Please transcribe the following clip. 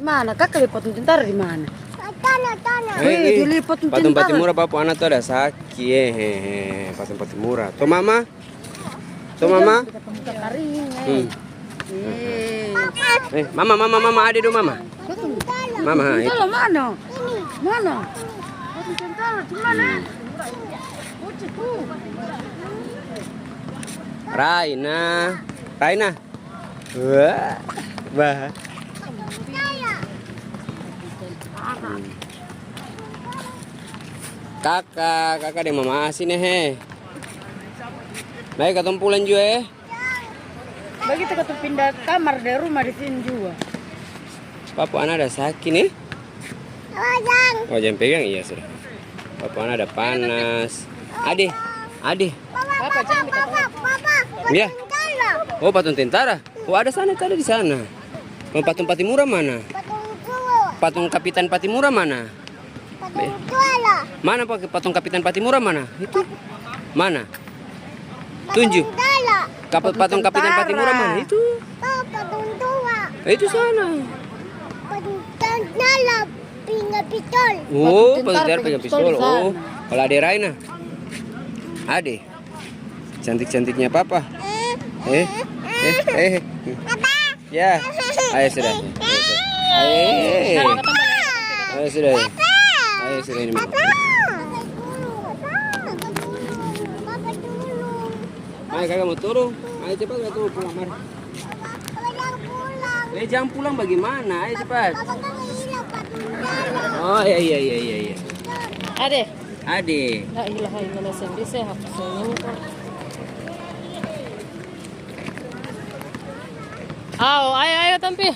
Mana? Kakak lihat patung tentara di mana? Tanah. Dilihat patung Patung tentara. Patimura papa anak tuh ada sakit. Patung Patimura. Tuh mama. Tuh mama. Kita pemuka karing. Mama ada dong mama. Mama itu. Tentara mana? Mana? Patung tentara di mana? Raina. Wah. Kakak deh mama asin he. Baik katong pulang juga Bagi kita pindah kamar dari rumah di sini juga. Papa anak ada sakit nih. Oh jangan pegang iya sudah. Papa anak ada panas. Ade. Papa jangan Iya. Oh patung tentara. Oh ada sana tadi di sana. Oh, patung Patimura mana? Patung Kapitan Patimura mana? Mana patung Kapitan Patimura mana? Itu. Mana? Tunjuk. Patung Kapitan Patimura mana? Itu. Itu sana. Oh, patung tentara pegang pistol. Oh, kalau ada Raina. Ade. Cantik-cantiknya papa. Ya. Ayo sudah. Ayo sudah. Ayo sudah ini. Ayo kakak mau turun. Ayo cepat kakak turun pulang mari. Jangan pulang bagaimana? Ayo cepat. Oh iya. Ade. La ilaha illallah sendiri sehat semuanya. Ayo tampi.